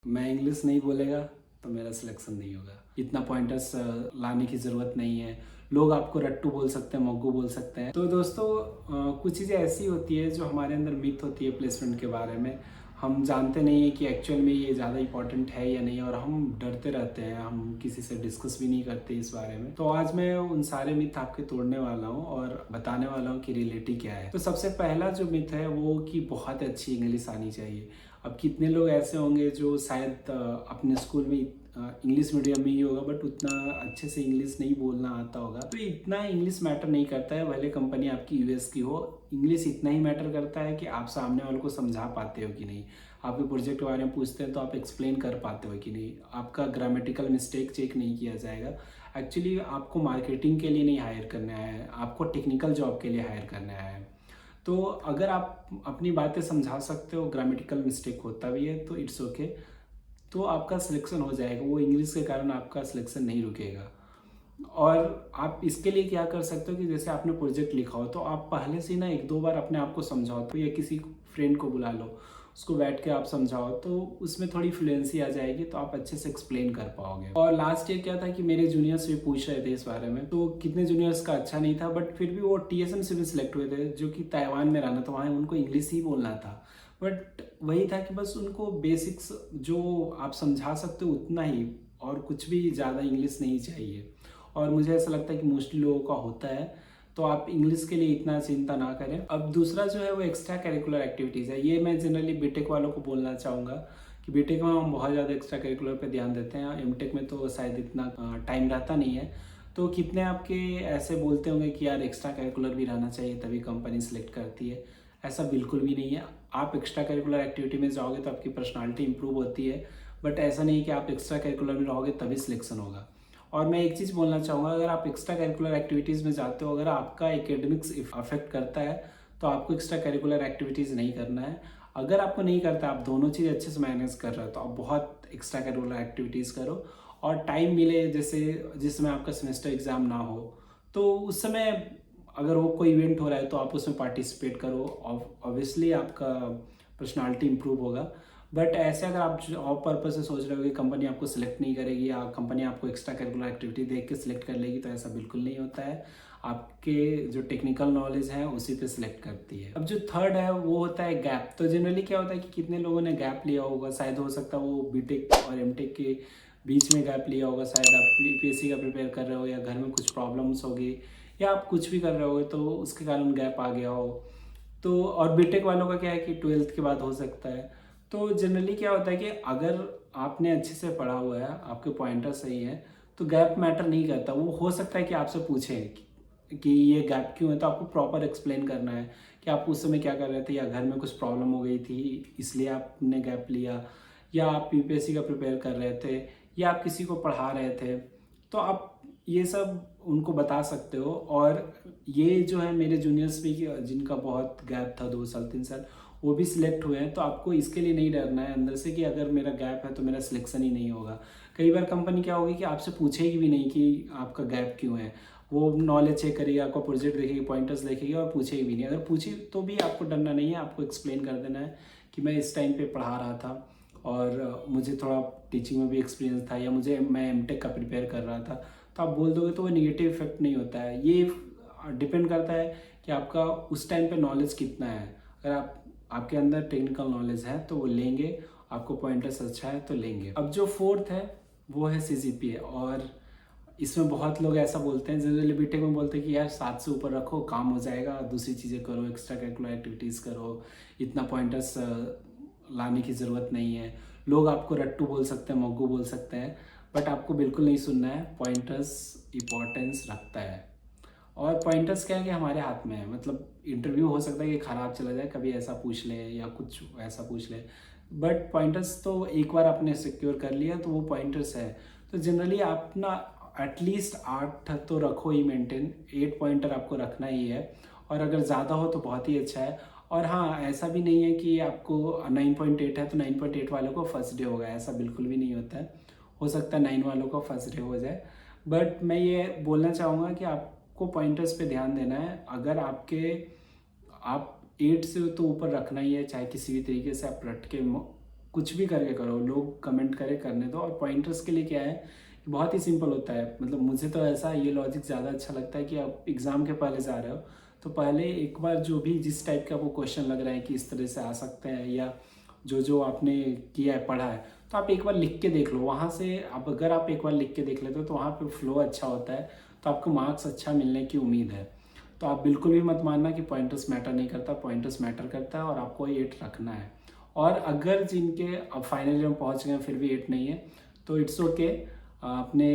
मैं इंग्लिश नहीं बोलेगा तो मेरा सिलेक्शन नहीं होगा। इतना पॉइंटर्स लाने की ज़रूरत नहीं है। लोग आपको रट्टू बोल सकते हैं, मोग्गू बोल सकते हैं। तो दोस्तों कुछ चीज़ें ऐसी होती है जो हमारे अंदर मिथ होती है प्लेसमेंट के बारे में। हम जानते नहीं हैं कि एक्चुअल में ये ज़्यादा इंपॉर्टेंट है या नहीं, और हम डरते रहते हैं, हम किसी से डिस्कस भी नहीं करते इस बारे में। तो आज मैं उन सारे मिथ आपके तोड़ने वाला हूँ और बताने वाला हूँ कि रियलिटी क्या है। तो सबसे पहला जो मिथ है वो कि बहुत अच्छी इंग्लिश आनी चाहिए। अब कितने लोग ऐसे होंगे जो शायद अपने स्कूल में इंग्लिश मीडियम में ही होगा बट उतना अच्छे से इंग्लिश नहीं बोलना आता होगा। तो इतना इंग्लिश मैटर नहीं करता है, भले कंपनी आपकी यूएस की हो। इंग्लिश इतना ही मैटर करता है कि आप सामने वाले को समझा पाते हो कि नहीं। आपके प्रोजेक्ट के बारे में पूछते हैं तो आप एक्सप्लेन कर पाते हो कि नहीं। आपका ग्रामेटिकल मिस्टेक चेक नहीं किया जाएगा। एक्चुअली आपको मार्केटिंग के लिए नहीं हायर करना है, आपको टेक्निकल जॉब के लिए हायर करना है। तो अगर आप अपनी बातें समझा सकते हो, ग्रामेटिकल मिस्टेक होता भी है तो इट्स ओके, तो आपका सिलेक्शन हो जाएगा। वो इंग्लिश के कारण आपका सिलेक्शन नहीं रुकेगा। और आप इसके लिए क्या कर सकते हो कि जैसे आपने प्रोजेक्ट लिखा हो तो आप पहले से ना एक दो बार अपने आप को समझाओ, तो या किसी फ्रेंड को बुला लो, उसको बैठ के आप समझाओ, तो उसमें थोड़ी फ्लुएंसी आ जाएगी, तो आप अच्छे से एक्सप्लेन कर पाओगे। और लास्ट ईयर क्या था कि मेरे जूनियर्स भी पूछ रहे थे इस बारे में, तो कितने जूनियर्स का अच्छा नहीं था बट फिर भी वो टीएसएम से भी सिलेक्ट हुए थे, जो कि ताइवान में रहना था, वहाँ उनको इंग्लिश ही बोलना था। बट वही था कि बस उनको बेसिक्स जो आप समझा सकते हो उतना ही, और कुछ भी ज़्यादा इंग्लिश नहीं चाहिए। और मुझे ऐसा लगता है कि मोस्टली लोगों का होता है, तो आप इंग्लिश के लिए इतना चिंता ना करें। अब दूसरा जो है वो एक्स्ट्रा करिकुलर एक्टिविटीज़ है। ये मैं जनरली बीटेक वालों को बोलना चाहूँगा कि बीटेक में हम बहुत ज़्यादा एक्स्ट्रा करिकुलर पे ध्यान देते हैं, एमटेक में तो शायद इतना टाइम रहता नहीं है। तो कितने आपके ऐसे बोलते होंगे कि यार एक्स्ट्रा करिकुलर भी रहना चाहिए तभी कंपनी सेलेक्ट करती है। ऐसा बिल्कुल भी नहीं है। आप एक्स्ट्रा करिकुलर एक्टिविटी में जाओगे तो आपकी पर्सनालिटी इंप्रूव होती है, बट ऐसा नहीं कि आप एक्स्ट्रा करिकुलर में रहोगे तभी सिलेक्शन होगा। और मैं एक चीज़ बोलना चाहूँगा, अगर आप एक्स्ट्रा करिकुलर एक्टिविटीज़ में जाते हो, अगर आपका एकेडमिक्स अफेक्ट करता है तो आपको एक्स्ट्रा करिकुलर एक्टिविटीज़ नहीं करना है। अगर आपको नहीं करता, आप दोनों चीज़ अच्छे से मैनेज कर रहे हो, तो आप बहुत एक्स्ट्रा करिकुलर एक्टिविटीज़ करो। और टाइम मिले, जैसे जिस समय आपका सेमेस्टर एग्ज़ाम ना हो, तो उस समय अगर वो कोई इवेंट हो रहा है तो आप उसमें पार्टिसिपेट करो। ऑब्वियसली आपका पर्सनालिटी इंप्रूव होगा। बट ऐसे अगर आप जॉब पर्पज से सोच रहे हो कि कंपनी आपको सिलेक्ट नहीं करेगी या कंपनी आपको एक्स्ट्रा करिकुलर एक्टिविटी देख के सिलेक्ट कर लेगी, तो ऐसा बिल्कुल नहीं होता है। आपके जो टेक्निकल नॉलेज है उसी पे सिलेक्ट करती है। अब जो थर्ड है वो होता है गैप। तो जनरली क्या होता है कि कितने लोगों ने गैप लिया होगा, शायद हो सकता है वो बीटेक और एमटेक के बीच में गैप लिया होगा। शायद आप यूपीएससी का प्रिपेयर कर रहे हो या घर में कुछ प्रॉब्लम्स होगी या आप कुछ भी कर रहे हो तो उसके कारण गैप आ गया हो। तो और बीटेक वालों का क्या है कि 12th के बाद हो सकता है। तो जनरली क्या होता है कि अगर आपने अच्छे से पढ़ा हुआ है, आपके पॉइंटर सही है, तो गैप मैटर नहीं करता। वो हो सकता है कि आपसे पूछें कि ये गैप क्यों है, तो आपको प्रॉपर एक्सप्लेन करना है कि आप उस समय क्या कर रहे थे, या घर में कुछ प्रॉब्लम हो गई थी इसलिए आपने गैप लिया, या आप यूपीएससी का प्रिपेयर कर रहे थे, या आप किसी को पढ़ा रहे थे। तो आप ये सब उनको बता सकते हो। और ये जो है मेरे जूनियर्स भी जिनका बहुत गैप था 2 साल 3 साल, वो भी सिलेक्ट हुए हैं। तो आपको इसके लिए नहीं डरना है अंदर से कि अगर मेरा गैप है तो मेरा सिलेक्शन ही नहीं होगा। कई बार कंपनी क्या होगी कि आपसे पूछेगी भी नहीं कि आपका गैप क्यों है। वो नॉलेज चेक करेगी, आपका प्रोजेक्ट देखेगी, पॉइंटर्स देखेगी और पूछेगी भी नहीं। अगर पूछी तो भी आपको डरना नहीं है, आपको एक्सप्लेन कर देना है कि मैं इस टाइम पे पढ़ा रहा था और मुझे थोड़ा टीचिंग में भी एक्सपीरियंस था, या मैं एमटेक का प्रिपेयर कर रहा था। तो आप बोल दोगे तो वो निगेटिव इफेक्ट नहीं होता है। ये डिपेंड करता है कि आपका उस टाइम पे नॉलेज कितना है। अगर आपके अंदर टेक्निकल नॉलेज है तो वो लेंगे, आपको पॉइंटर्स अच्छा है तो लेंगे। अब जो फोर्थ है वो है सीजीपीए। और इसमें बहुत लोग ऐसा बोलते हैं, जनरली बीटेक में बोलते हैं कि यार 7 से ऊपर रखो, काम हो जाएगा, दूसरी चीज़ें करो, एक्स्ट्रा करिकुलर एक्टिविटीज़ करो, इतना पॉइंटर्स लाने की ज़रूरत नहीं है। लोग आपको रट्टू बोल सकते हैं, मोग्गू बोल सकते हैं, बट आपको बिल्कुल नहीं सुनना है। पॉइंटर्स इंपॉर्टेंस रखता है। और पॉइंटर्स क्या है कि हमारे हाथ में है। मतलब इंटरव्यू हो सकता है कि ख़राब चला जाए, कभी ऐसा पूछ ले या कुछ ऐसा पूछ ले, बट पॉइंटर्स तो एक बार आपने सिक्योर कर लिया तो वो पॉइंटर्स है। तो जनरली आप ना एटलीस्ट 8 तो रखो ही, मेंटेन 8 पॉइंटर आपको रखना ही है। और अगर ज़्यादा हो तो बहुत ही अच्छा है। और हाँ, ऐसा भी नहीं है कि आपको 9.8 है तो 9.8 वालों को फर्स्ट डे होगा, ऐसा बिल्कुल भी नहीं होता है। हो सकता है 9 वालों का फर्स्ट डे हो जाए। बट मैं ये बोलना चाहूँगा कि आपको पॉइंटर्स पे ध्यान देना है। अगर आप 8 से तो ऊपर रखना ही है, चाहे किसी भी तरीके से आप रट के कुछ भी करके करो, लोग कमेंट करे करने दो। और पॉइंटर्स के लिए क्या है, बहुत ही सिंपल होता है। मतलब मुझे तो ऐसा ये लॉजिक ज़्यादा अच्छा लगता है कि आप एग्ज़ाम के पहले जा रहे हो तो पहले एक बार जो भी जिस टाइप का वो क्वेश्चन लग रहा है कि इस तरह से आ सकते हैं, या जो जो आपने किया है पढ़ा है, तो आप एक बार लिख के देख लो। वहाँ से अब अगर आप एक बार लिख के देख लेते हो तो वहाँ पे फ्लो अच्छा होता है, तो आपको मार्क्स अच्छा मिलने की उम्मीद है। तो आप बिल्कुल भी मत मानना कि पॉइंटर्स मैटर नहीं करता, पॉइंटर्स मैटर करता है और आपको 8 रखना है। और अगर जिनके अब फाइनल ईयर में पहुँच गए फिर भी 8 नहीं है तो इट्स ओके। आपने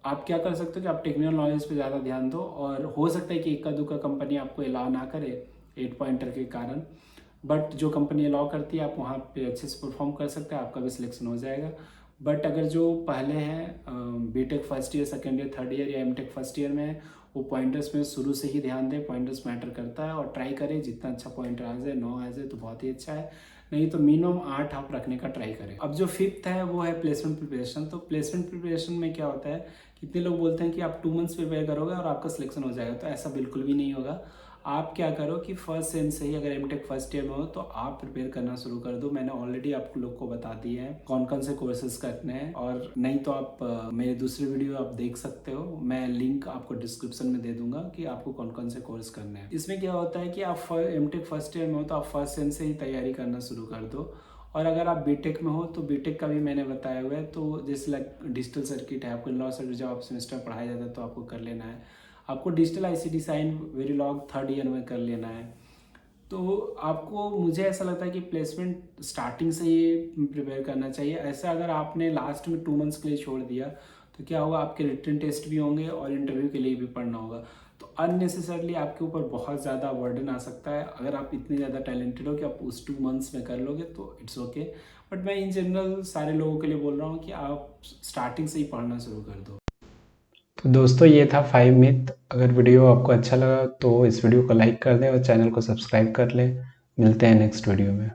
आप क्या कर सकते हो कि आप टेक्निकल नॉलेज पे ज़्यादा ध्यान दो, और हो सकता है कि इक्का दुक्का कंपनी आपको अलाउ ना करे 8 पॉइंटर के कारण, बट जो कंपनी अलाउ करती है आप वहाँ पे अच्छे से परफॉर्म कर सकते हैं, आपका भी सिलेक्शन हो जाएगा। बट अगर जो पहले हैं BTech first year, second year, third year या एमटेक फर्स्ट ईयर में, वो पॉइंटर्स में शुरू से ही ध्यान दें। पॉइंटर्स मैटर करता है और ट्राई करें जितना अच्छा पॉइंटर आ जाए, 9 आ जाए तो बहुत ही अच्छा है, नहीं तो मिनिमम 8 आप रखने का ट्राई करें। अब जो फिफ्थ है वो है प्लेसमेंट प्रिपरेशन। तो प्लेसमेंट प्रिपरेशन में क्या होता है, कितने लोग बोलते हैं कि आप 2 मंथ्स प्रिपेयर करोगे और आपका सिलेक्शन हो जाएगा, तो ऐसा बिल्कुल भी नहीं होगा। आप क्या करो कि फर्स्ट सेम से ही, अगर एमटेक फर्स्ट ईयर में हो तो आप प्रिपेयर करना शुरू कर दो। मैंने ऑलरेडी आप लोग को बता दिया है कौन कौन से कोर्सेज करने हैं, और नहीं तो आप मेरे दूसरे वीडियो आप देख सकते हो, मैं लिंक आपको डिस्क्रिप्शन में दे दूंगा कि आपको कौन कौन से कोर्स करने हैं। इसमें क्या होता है कि आप एमटेक फर्स्ट ईयर में हो तो आप फर्स्ट सेम से ही तैयारी करना शुरू कर दो। और अगर आप बीटेक में हो तो बीटेक का भी मैंने बताया हुआ है। तो जैसे डिजिटल सर्किट है, आपको लॉ सर्किट जब आप सेमेस्टर पढ़ाया जाता है तो आपको कर लेना है। आपको digital ICT sign Verilog third year में कर लेना है। तो आपको, मुझे ऐसा लगता है कि प्लेसमेंट स्टार्टिंग से ही प्रिपेयर करना चाहिए। ऐसा अगर आपने लास्ट में 2 मंथ्स के लिए छोड़ दिया तो क्या होगा, आपके रिटन टेस्ट भी होंगे और इंटरव्यू के लिए भी पढ़ना होगा, तो अननेसेसरली आपके ऊपर बहुत ज़्यादा बर्डन आ सकता है। अगर आप इतने ज़्यादा टैलेंटेड हो कि आप उस 2 मंथ्स में कर लोगे तो इट्स ओके, बट मैं इन जनरल सारे लोगों के लिए बोल रहा हूँ कि आप स्टार्टिंग से ही पढ़ना शुरू कर दो। तो दोस्तों ये था 5 मिथ। अगर वीडियो आपको अच्छा लगा तो इस वीडियो को लाइक कर दें और चैनल को सब्सक्राइब कर लें। मिलते हैं नेक्स्ट वीडियो में।